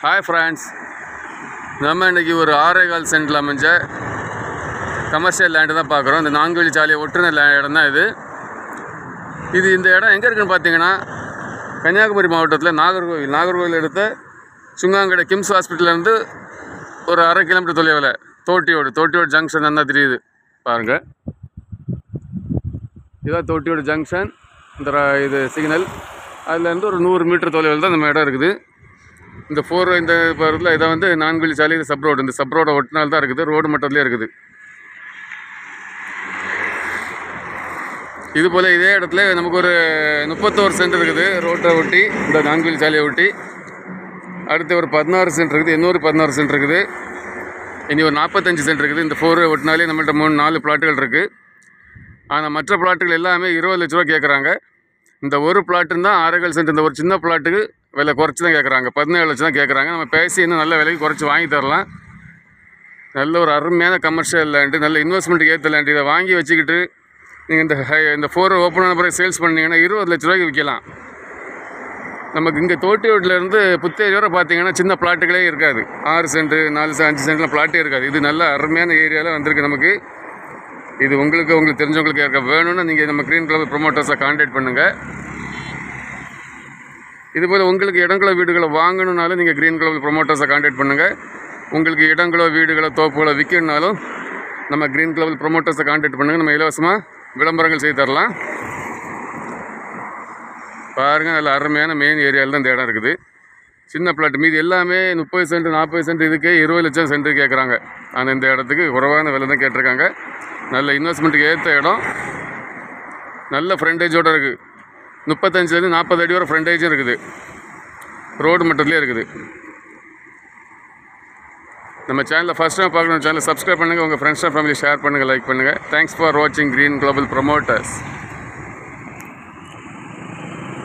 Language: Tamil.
Hi friends, நம்ம இன்னைக்கு ஒரு 6.25 சென்ட்ல அமைஞ்ச கமர்ஷியல் லேண்ட் தான் பார்க்குறோம். இந்த நான்குவழி சாலையை ஒட்டுன இடம் தான் இது. இந்த இடம் எங்கே இருக்குன்னு பார்த்தீங்கன்னா, கன்னியாகுமரி மாவட்டத்தில் நாகர்கோவில் எடுத்த சுங்காங்கடை கிம்ஸ் ஹாஸ்பிட்டல்லேருந்து ஒரு 1/2 கிலோமீட்டர் தொலைவில் தோட்டியோடு ஜங்ஷன் தான் தெரியுது பாருங்கள். இதான் தோட்டியோடு ஜங்ஷன். இது சிக்னல் அதுலேருந்து ஒரு 100 மீட்டர் தொலைவில் தான் நம்ம இடம் இருக்குது. இந்த இந்த பகுதியில் இதை வந்து நான்குவழி சாலை, இது சப் ரோடு. இந்த சப் ரோடை ஒட்டினால் தான் இருக்குது, ரோடு மட்டத்துலேயே இருக்குது. இது போல் இதே இடத்துல நமக்கு ஒரு 31 சென்ட் இருக்குது ரோட்டை ஒட்டி, இந்த நான்குவழி சாலையை ஒட்டி. அடுத்து ஒரு 16 சென்ட் இருக்குது, இன்னொரு 16 சென்ட் இருக்குது, இனி ஒரு 45 சென்ட் இருக்குது. இந்த ஒட்டினாலே நம்மள்கிட்ட 3-4 பிளாட்டுகள் இருக்குது. ஆனால் மற்ற பிளாட்டுகள் எல்லாமே 20 லட்ச ரூபா கேட்குறாங்க. இந்த ஒரு பிளாட்டுன்னு தான் 6.25 சென்ட். இந்த ஒரு சின்ன பிளாட்டுக்கு விலை குறைச்சி தான் கேட்குறாங்க, 17 லட்சம் தான் கேட்குறாங்க. நம்ம பேசி இன்னும் நல்ல விலைக்கு குறைச்சி வாங்கி தரலாம். நல்ல ஒரு அருமையான கமர்ஷியல் லேண்டு, நல்ல இன்வெஸ்ட்மெண்ட்டுக்கு ஏற்ற லேண்டு. இதை வாங்கி வச்சுக்கிட்டு நீங்கள் இந்த ஓப்பன் ஆன பிறகு சேல்ஸ் பண்ணிங்கன்னா 20 லட்ச ரூபாய்க்கு விற்கலாம். நமக்கு இங்கே தோட்டியோட்டிலேருந்து புத்தேரி வரை பார்த்தீங்கன்னா சின்ன பிளாட்டுகளே இருக்காது. 6 சென்ட் 4-5 சென்ட்லாம் பிளாட்டே இருக்காது. இது நல்ல அருமையான ஏரியாவில் வந்திருக்கு நமக்கு. இது உங்களுக்கு தெரிஞ்சவங்களுக்கு யாருக்கா வேணும்னா நீங்கள் நம்ம க்ரீன் கிளப் ப்ரொமோட்டர்ஸை கான்டாக்ட் பண்ணுங்கள். இதுபோல் உங்களுக்கு இடங்களோ வீடுகளை வாங்கணுன்னாலும் நீங்கள் க்ரீன் கிளப் ப்ரொமோட்டர்ஸை கான்டாக்ட் பண்ணுங்கள். உங்களுக்கு இடங்களோ வீடுகளோ தோப்புகளோ விற்கணுன்னாலும் நம்ம க்ரீன் கிளப் ப்ரொமோட்டர்ஸை கான்டாக்ட் பண்ணுங்கள். நம்ம இலவசமாக விளம்பரங்கள் செய்து தரலாம். பாருங்கள், நல்ல அருமையான மெயின் ஏரியாவில் தான் இந்த இடம் இருக்குது. சின்ன பிளாட், மீது எல்லாமே 30 சென்ட் 40 சென்ட், இதுக்கே 20 லட்சம் சென்ட் கேட்குறாங்க. ஆனால் இந்த இடத்துக்கு குறைவான விலை தான் கேட்டிருக்காங்க. நல்ல இன்வெஸ்ட்மெண்ட்டுக்கு ஏற்ற இடம், நல்ல ஃப்ரண்டேஜோடு இருக்குது. 35 40 அடி வரை ஃப்ரண்டேஜும் இருக்குது, ரோடு மட்டத்துலேயே இருக்குது. நம்ம சேனலில் ஃபஸ்ட் டைம் பார்க்கணும், சேனலை சப்ஸ்கிரைப் பண்ணுங்கள், உங்கள் ஃப்ரெண்ட்ஸ் அண்ட் ஃபேமிலி ஷேர் பண்ணுங்கள், லைக் பண்ணுங்கள். தேங்க்ஸ் ஃபார் வாட்சிங் க்ரீன் குளோபல் ப்ரொமோட்டர்ஸ்.